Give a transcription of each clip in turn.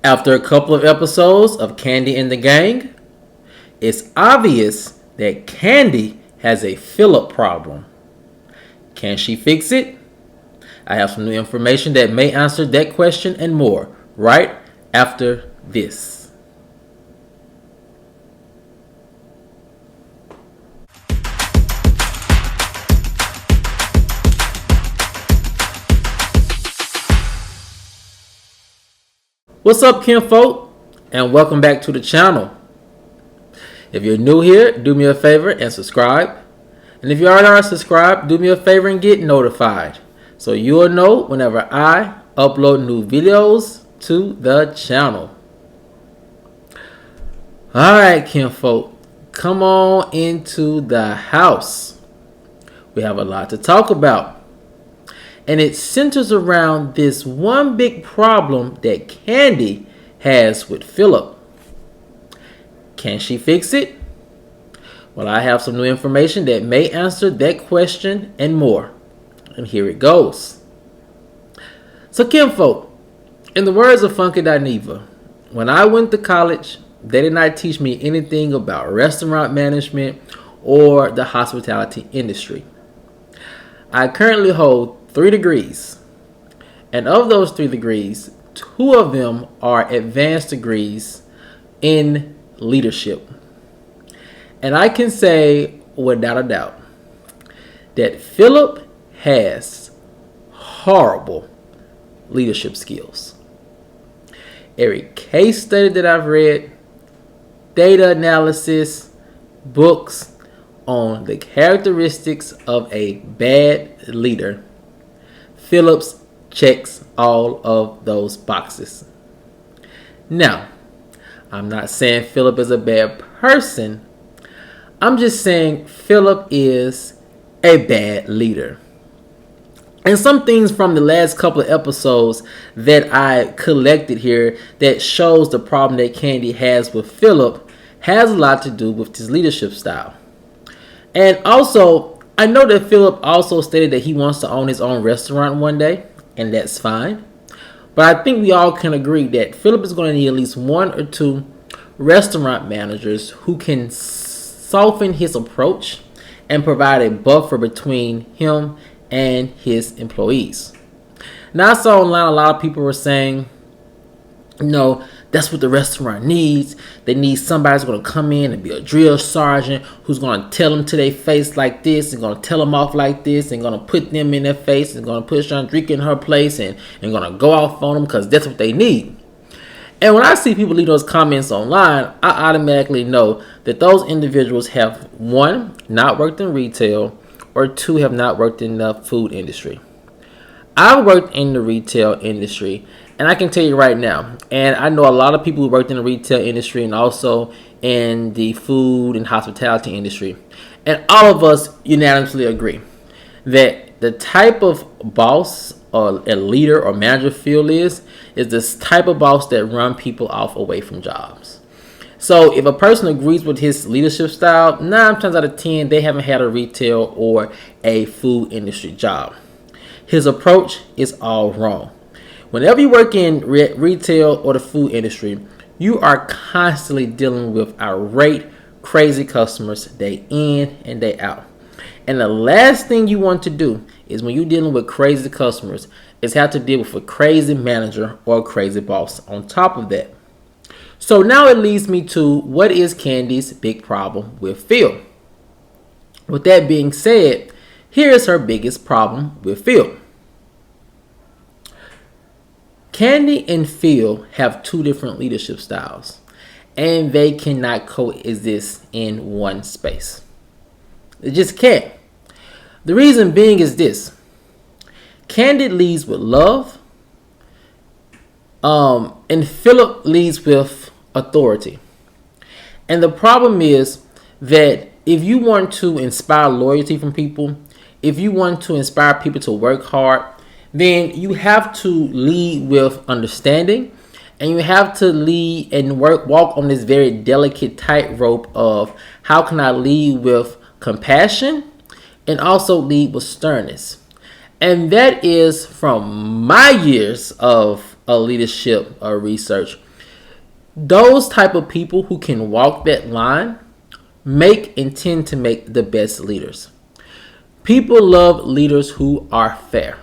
After a couple of episodes of Kandi and the Gang, it's obvious that Kandi has a Phillip problem. Can she fix it? I have some new information that may answer that question and more right after this. What's up, kinfolk, and welcome back to the channel. If you're new here, do me a favor and subscribe. And if you already are subscribed, do me a favor and get notified, so you'll know whenever I upload new videos to the channel. Alright, kinfolk, come on into the house. We have a lot to talk about. And it centers around this one big problem that Kandi has with Phillip. Can she fix it? Well, I have some new information that may answer that question and more. And here it goes. So, kinfolk, in the words of Funky Dineva, when I went to college, they did not teach me anything about restaurant management or the hospitality industry. I currently hold 3 degrees, and of those 3 degrees, 2 of them are advanced degrees in leadership. And I can say without a doubt that Phillip has horrible leadership skills. Every case study that I've read, data analysis, books on the characteristics of a bad leader, Phillip checks all of those boxes. Now, I'm not saying Phillip is a bad person. I'm just saying Phillip is a bad leader. And some things from the last couple of episodes that I collected here that shows the problem that Kandi has with Phillip has a lot to do with his leadership style. And also, I know that Phillip also stated that he wants to own his own restaurant one day, and that's fine. But I think we all can agree that Phillip is going to need at least 1 or 2 restaurant managers who can soften his approach and provide a buffer between him and his employees. Now, I saw online a lot of people were saying, that's what the restaurant needs. They need somebody who's going to come in and be a drill sergeant who's going to tell them to their face like this and going to tell them off like this and going to put them in their face and going to put Sean drink in her place and going to go off on them because that's what they need. And when I see people leave those comments online, I automatically know that those individuals have 1, not worked in retail, or 2, have not worked in the food industry. I've worked in the retail industry, and I can tell you right now, and I know a lot of people who worked in the retail industry and also in the food and hospitality industry. And all of us unanimously agree that the type of boss or a leader or manager Phil is this type of boss that run people off away from jobs. So if a person agrees with his leadership style, 9 times out of 10, they haven't had a retail or a food industry job. His approach is all wrong. Whenever you work in retail or the food industry, you are constantly dealing with irate, crazy customers day in and day out. And the last thing you want to do is when you're dealing with crazy customers is have to deal with a crazy manager or a crazy boss on top of that. So now it leads me to what is Kandi's big problem with Phil. With that being said, here is her biggest problem with Phil. Kandi and Phil have 2 different leadership styles, and they cannot coexist in one space. They just can't. The reason being is this. Kandi leads with love, and Phillip leads with authority. And the problem is that if you want to inspire loyalty from people, if you want to inspire people to work hard, then you have to lead with understanding, and you have to lead and walk on this very delicate tightrope of how can I lead with compassion and also lead with sternness. And that is from my years of leadership research, those type of people who can walk that line make and tend to make the best leaders. People love leaders who are fair.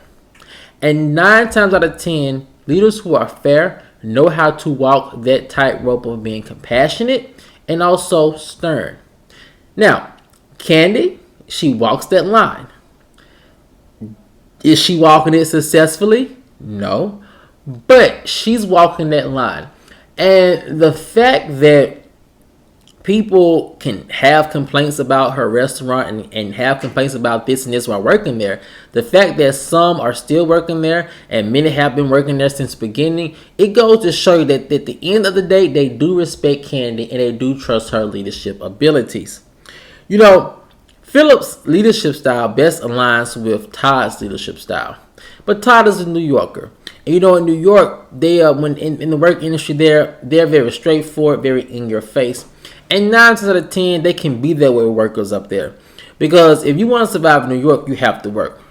And 9 times out of 10, leaders who are fair know how to walk that tightrope of being compassionate and also stern. Now, Kandi, she walks that line. Is she walking it successfully? No. But she's walking that line. And the fact that people can have complaints about her restaurant and have complaints about this and this while working there, the fact that some are still working there and many have been working there since the beginning, it goes to show you that at the end of the day, they do respect Kandi and they do trust her leadership abilities. You know, Phillip's leadership style best aligns with Todd's leadership style. But Todd is a New Yorker. And you know, in New York, they when in the work industry they're very straightforward, very in your face. And 9 times out of 10, they can be that way with workers up there. Because if you want to survive in New York, you have to work.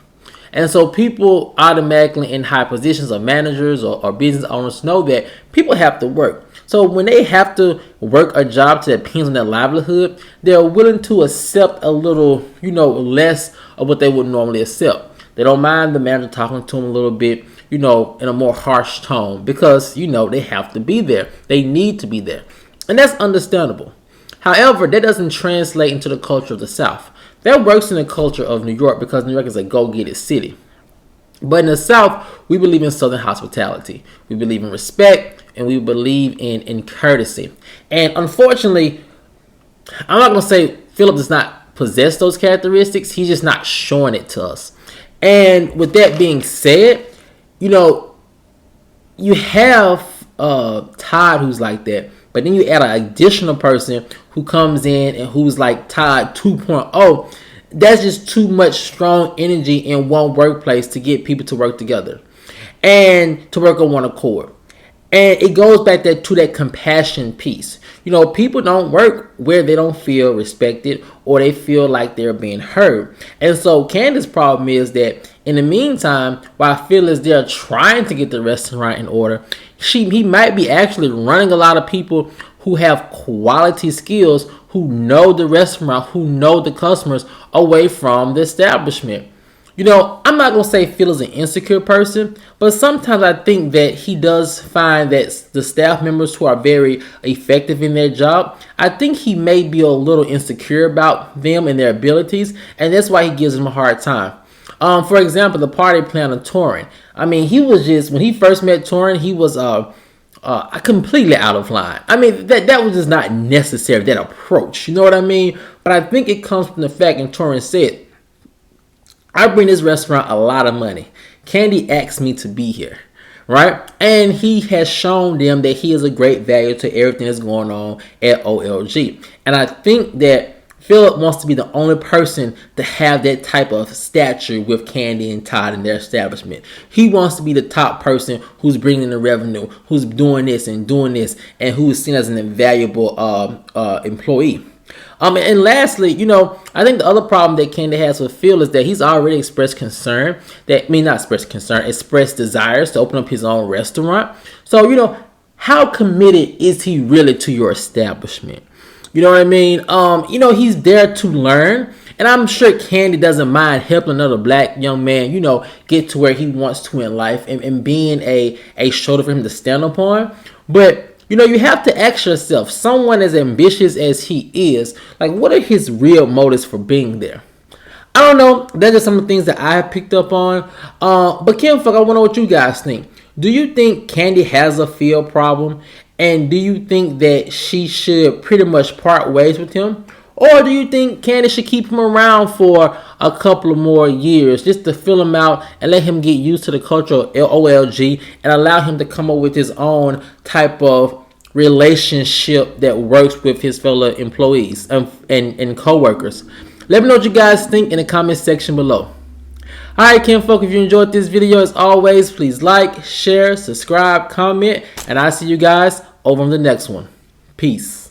And so people automatically in high positions or managers or business owners know that people have to work. So when they have to work a job that depends on their livelihood, they're willing to accept a little, less of what they would normally accept. They don't mind the manager talking to them a little bit, in a more harsh tone because, they have to be there. They need to be there. And that's understandable. However, that doesn't translate into the culture of the South. That works in the culture of New York because New York is a go-get-it city. But in the South, we believe in Southern hospitality. We believe in respect, and we believe in courtesy. And unfortunately, I'm not going to say Phillip does not possess those characteristics. He's just not showing it to us. And with that being said, you have Todd who's like that. But then you add an additional person who comes in and who's like Todd 2.0. That's just too much strong energy in one workplace to get people to work together and to work on one accord. And it goes back to that compassion piece. People don't work where they don't feel respected or they feel like they're being heard. And so Candi's problem is that in the meantime, while Phil is there trying to get the restaurant in order, he might be actually running a lot of people who have quality skills, who know the restaurant, who know the customers away from the establishment. I'm not going to say Phil is an insecure person, but sometimes I think that he does find that the staff members who are very effective in their job, I think he may be a little insecure about them and their abilities, and that's why he gives them a hard time. For example, the party planner, Torin. I mean, he was just, when he first met Torin, he was completely out of line. I mean, that was just not necessary, that approach. You know what I mean? But I think it comes from the fact, and Torin said, I bring this restaurant a lot of money. Kandi asked me to be here, right? And he has shown them that he is a great value to everything that's going on at OLG. And I think that Phillip wants to be the only person to have that type of stature with Kandi and Todd in their establishment. He wants to be the top person who's bringing the revenue, who's doing this, and who's seen as an invaluable employee. And lastly, I think the other problem that Kandi has with Phil is that he's already expressed desires to open up his own restaurant. So, how committed is he really to your establishment? You know what I mean? He's there to learn. And I'm sure Kandi doesn't mind helping another black young man, get to where he wants to in life and being a shoulder for him to stand upon. But you have to ask yourself, someone as ambitious as he is, like, what are his real motives for being there? I don't know. Those are some of the things that I have picked up on. But Kim, I want to know what you guys think. Do you think Kandi has a feel problem? And do you think that she should pretty much part ways with him? Or do you think Kandi should keep him around for a couple of more years just to fill him out and let him get used to the culture of OLG and allow him to come up with his own type of relationship that works with his fellow employees and co-workers? Let me know what you guys think in the comment section below. Alright, Kinfolk, if you enjoyed this video, as always, please like, share, subscribe, comment, and I'll see you guys over on the next one. Peace.